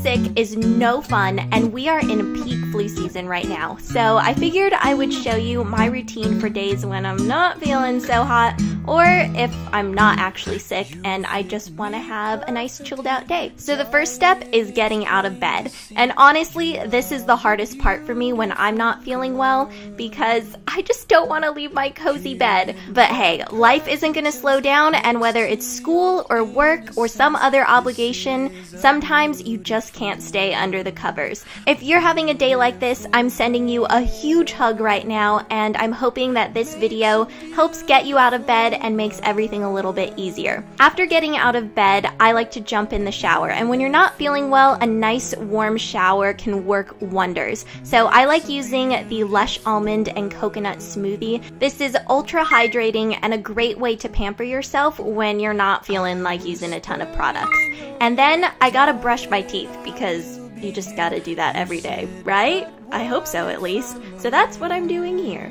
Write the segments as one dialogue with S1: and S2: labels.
S1: sick is no fun, and we are in peak flu season right now. So I figured I would show you my routine for days when I'm not feeling so hot, or if I'm not actually sick and I just want to have a nice chilled out day. So the first step is getting out of bed. And honestly, this is the hardest part for me when I'm not feeling well, because I just don't want to leave my cozy bed. But hey, life isn't going to slow down, and whether it's school or work or some other obligation, sometimes you just can't stay under the covers. If you're having a day like this, I'm sending you a huge hug right now, and I'm hoping that this video helps get you out of bed and makes everything a little bit easier. After getting out of bed, I like to jump in the shower, and when you're not feeling well, a nice warm shower can work wonders. So I like using the LUSH Almond and Coconut Smoothie. This is ultra hydrating and a great way to pamper yourself when you're not feeling like using a ton of products. And then I gotta brush my teeth, because you just gotta do that every day, right? I hope so, at least. So that's what I'm doing here.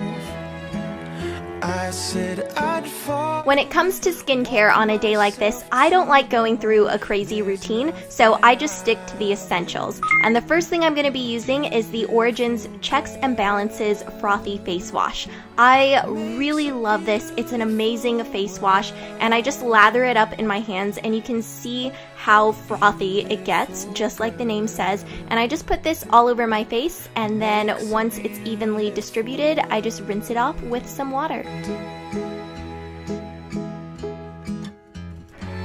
S1: When it comes to skincare on a day like this, I don't like going through a crazy routine, so I just stick to the essentials. And the first thing I'm going to be using is the Origins Checks and Balances Frothy Face Wash. I really love this. It's an amazing face wash, and I just lather it up in my hands, and you can see how frothy it gets, just like the name says. And I just put this all over my face, and then once it's evenly distributed, I just rinse it off with some water.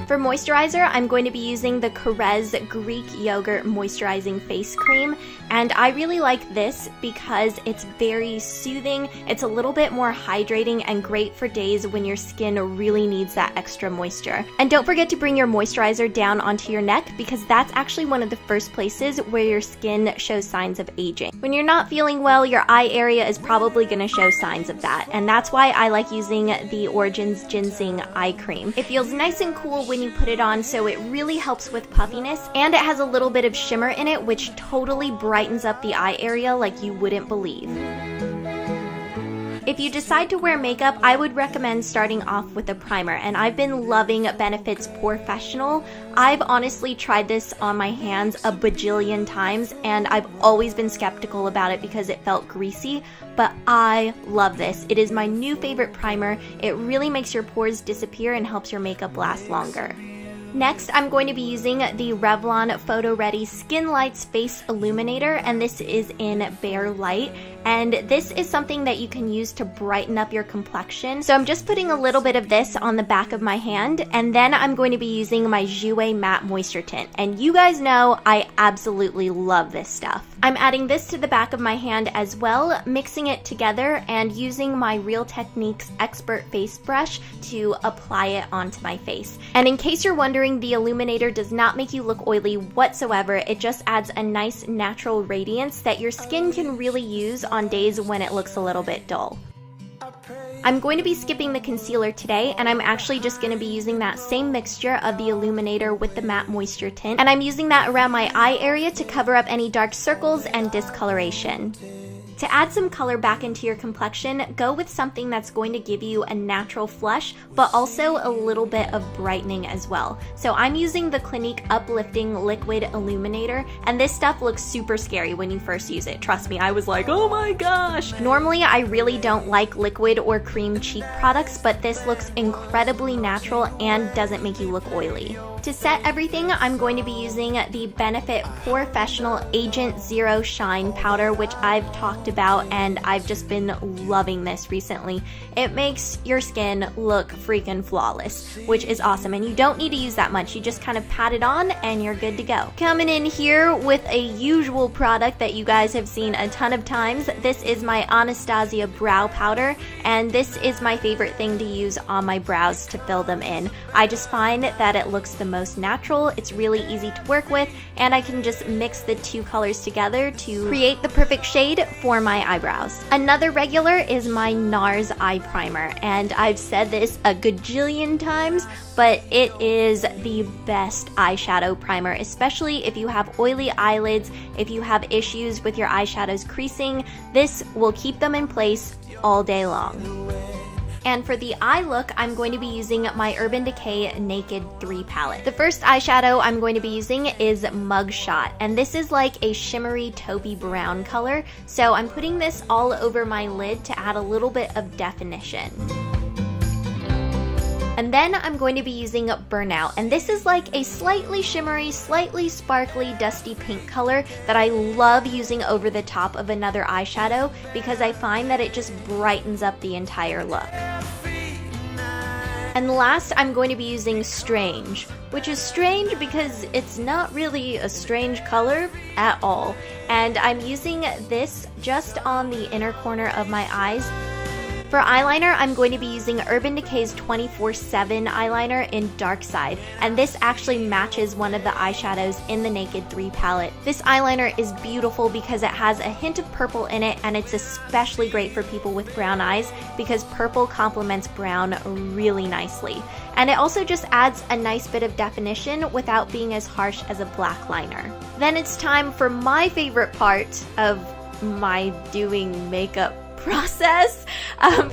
S1: For moisturizer, I'm going to be using the Korres Greek Yogurt Moisturizing Face Cream, and I really like this because it's very soothing. It's a little bit more hydrating and great for days when your skin really needs that extra moisture. And don't forget to bring your moisturizer down onto your neck, because that's actually one of the first places where your skin shows signs of aging. When you're not feeling well, your eye area is probably going to show signs of that, and that's why I like using the Origins GinZing eye cream. It feels nice and cool when you put it on, so it really helps with puffiness, and it has a little bit of shimmer in it, which totally brightens up the eye area like you wouldn't believe. If you decide to wear makeup, I would recommend starting off with a primer, and I've been loving Benefit's POREfessional. I've honestly tried this on my hands a bajillion times, and I've always been skeptical about it because it felt greasy, but I love this. It is my new favorite primer. It really makes your pores disappear and helps your makeup last longer. Next, I'm going to be using the Revlon Photoready Skinlights Face Illuminator, and this is in Bare Light. And this is something that you can use to brighten up your complexion. So I'm just putting a little bit of this on the back of my hand, and then I'm going to be using my Jouer Matte Moisture Tint. And you guys know I absolutely love this stuff. I'm adding this to the back of my hand as well, mixing it together and using my Real Techniques Expert Face Brush to apply it onto my face. And in case you're wondering, the Illuminator does not make you look oily whatsoever. It just adds a nice natural radiance that your skin can really use on days when it looks a little bit dull. I'm going to be skipping the concealer today, and I'm actually just going to be using that same mixture of the Illuminator with the matte moisture tint, and I'm using that around my eye area to cover up any dark circles and discoloration. To add some color back into your complexion, go with something that's going to give you a natural flush, but also a little bit of brightening as well. So I'm using the Clinique Uplifting Liquid Illuminator, and this stuff looks super scary when you first use it. Trust me, I was like, oh my gosh! Normally, I really don't like liquid or cream cheek products, but this looks incredibly natural and doesn't make you look oily. To set everything, I'm going to be using the Benefit POREfessional Agent Zero Shine Powder, which I've talked about, and I've just been loving this recently. It makes your skin look freaking flawless, which is awesome, and you don't need to use that much. You just kind of pat it on and you're good to go. Coming in here with a usual product that you guys have seen a ton of times, this is my Anastasia Brow Powder, and this is my favorite thing to use on my brows to fill them in. I just find that it looks the most natural, it's really easy to work with, and I can just mix the two colors together to create the perfect shade for my eyebrows. Another regular is my NARS eye primer, and I've said this a gajillion times, but it is the best eyeshadow primer, especially if you have oily eyelids, if you have issues with your eyeshadows creasing. This will keep them in place all day long. And for the eye look, I'm going to be using my Urban Decay Naked 3 palette. The first eyeshadow I'm going to be using is Mugshot, and this is like a shimmery taupey brown color, so I'm putting this all over my lid to add a little bit of definition. And then I'm going to be using Burnout, and this is like a slightly shimmery, slightly sparkly, dusty pink color that I love using over the top of another eyeshadow because I find that it just brightens up the entire look. And last, I'm going to be using Strange, which is strange because it's not really a strange color at all. And I'm using this just on the inner corner of my eyes. For eyeliner, I'm going to be using Urban Decay's 24/7 eyeliner in Dark Side, and this actually matches one of the eyeshadows in the Naked 3 palette. This eyeliner is beautiful because it has a hint of purple in it, and it's especially great for people with brown eyes because purple complements brown really nicely. And it also just adds a nice bit of definition without being as harsh as a black liner. Then it's time for my favorite part of my doing makeup process,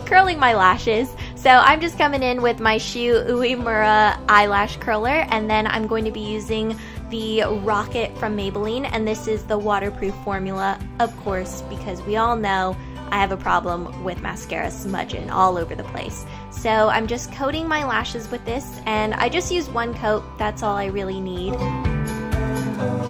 S1: curling my lashes. So I'm just coming in with my Shu Uemura eyelash curler, and then I'm going to be using the Rocket from Maybelline, and this is the waterproof formula, of course, because we all know I have a problem with mascara smudging all over the place. So I'm just coating my lashes with this, and I just use one coat, that's all I really need.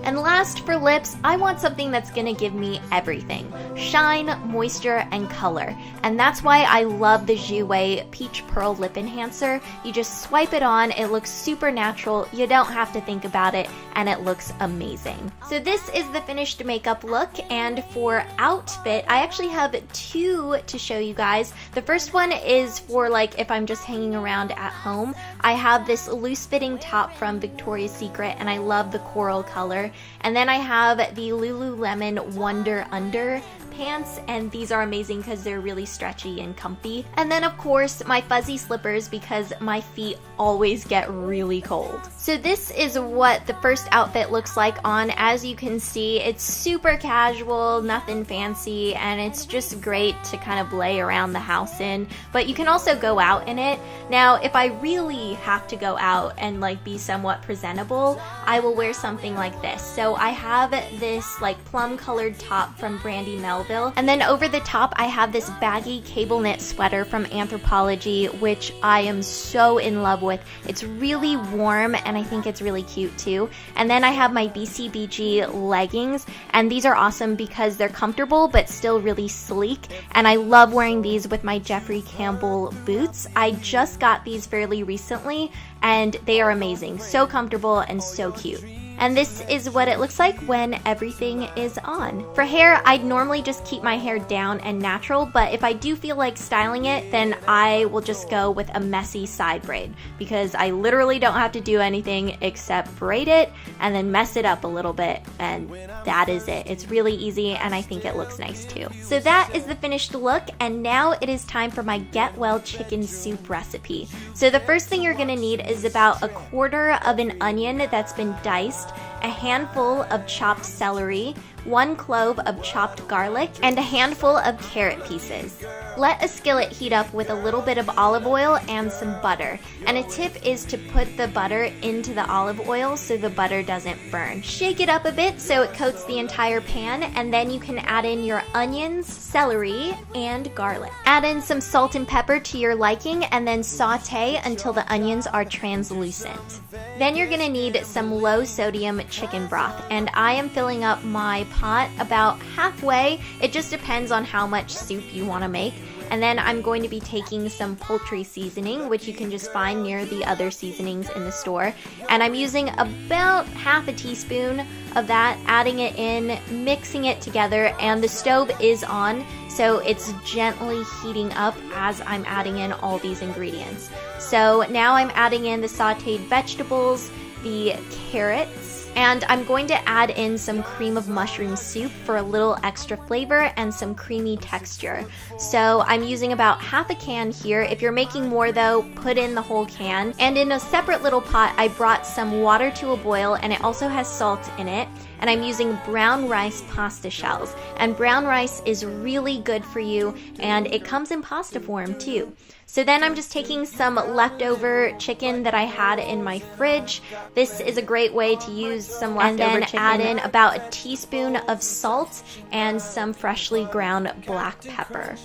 S1: And last, for lips, I want something that's gonna give me everything: shine, moisture, and color. And that's why I love the Jouer Peach Pearl Lip Enhancer. You just swipe it on, it looks super natural, you don't have to think about it, and it looks amazing. So this is the finished makeup look, and for outfit, I actually have two to show you guys. The first one is for like if I'm just hanging around at home. I have this loose-fitting top from Victoria's Secret, and I love the coral color. And then I have the Lululemon Wonder Under pants, and these are amazing because they're really stretchy and comfy. And then of course my fuzzy slippers because my feet always get really cold. So this is what the first outfit looks like on. As you can see, it's super casual, nothing fancy, and it's just great to kind of lay around the house in, but you can also go out in it. Now if I really have to go out and like be somewhat presentable, I will wear something like this. So I have this like plum colored top from Brandy Melville, and then over the top I have this baggy cable knit sweater from Anthropologie, which I am so in love with. It's really warm and I think it's really cute too. And then I have my BCBG leggings, and these are awesome because they're comfortable but still really sleek, and I love wearing these with my Jeffrey Campbell boots. I just got these fairly recently and they are amazing, so comfortable and so cute. And this is what it looks like when everything is on. For hair, I'd normally just keep my hair down and natural, but if I do feel like styling it, then I will just go with a messy side braid because I literally don't have to do anything except braid it and then mess it up a little bit, and that is it. It's really easy and I think it looks nice too. So that is the finished look, and now it is time for my Get Well chicken soup recipe. So the first thing you're gonna need is about 1/4 of an onion that's been diced, a handful of chopped celery, 1 clove of chopped garlic, and a handful of carrot pieces. Let a skillet heat up with a little bit of olive oil and some butter. And a tip is to put the butter into the olive oil so the butter doesn't burn. Shake it up a bit so it coats the entire pan, and then you can add in your onions, celery, and garlic. Add in some salt and pepper to your liking, and then saute until the onions are translucent. Then you're gonna need some low sodium chicken broth, and I am filling up my pot about halfway. It just depends on how much soup you want to make. And then I'm going to be taking some poultry seasoning, which you can just find near the other seasonings in the store. And I'm using about half a teaspoon of that, adding it in, mixing it together, and the stove is on, so it's gently heating up as I'm adding in all these ingredients. So now I'm adding in the sauteed vegetables, the carrots, and I'm going to add in some cream of mushroom soup for a little extra flavor and some creamy texture. So I'm using about half a can here. If you're making more though, put in the whole can. And in a separate little pot, I brought some water to a boil, and it also has salt in it. and I'm using brown rice pasta shells. And brown rice is really good for you, and it comes in pasta form too. So then I'm just taking some leftover chicken that I had in my fridge. This is a great way to use some leftover chicken. And then add in about a teaspoon of salt and some freshly ground black pepper.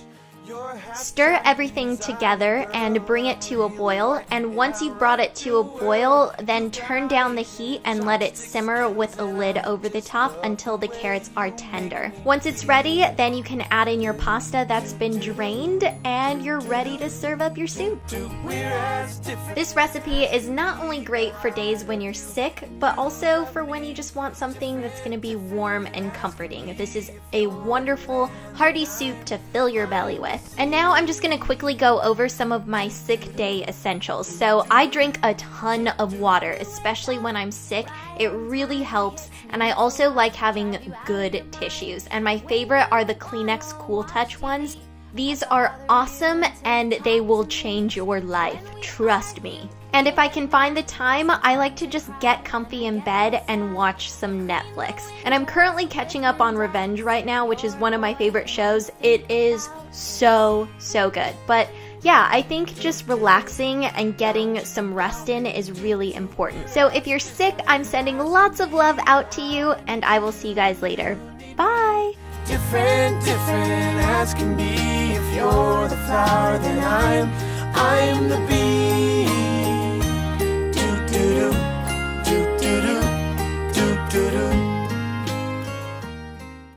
S1: Stir everything together and bring it to a boil, and once you've brought it to a boil, then turn down the heat and let it simmer with a lid over the top until the carrots are tender. Once it's ready, then you can add in your pasta that's been drained, and you're ready to serve up your soup. This recipe is not only great for days when you're sick, but also for when you just want something that's going to be warm and comforting. This is a wonderful, hearty soup to fill your belly with. And now I'm just going to quickly go over some of my sick day essentials. So I drink a ton of water, especially when I'm sick. It really helps, and I also like having good tissues. And my favorite are the Kleenex Cool Touch ones. These are awesome, and they will change your life, trust me. And if I can find the time, I like to just get comfy in bed and watch some Netflix. And I'm currently catching up on Revenge right now, which is one of my favorite shows. It is so good. But yeah, I think just relaxing and getting some rest in is really important. So if you're sick, I'm sending lots of love out to you, and I will see you guys later. Bye!
S2: Different as can be. If you're the flower, then I'm the bee.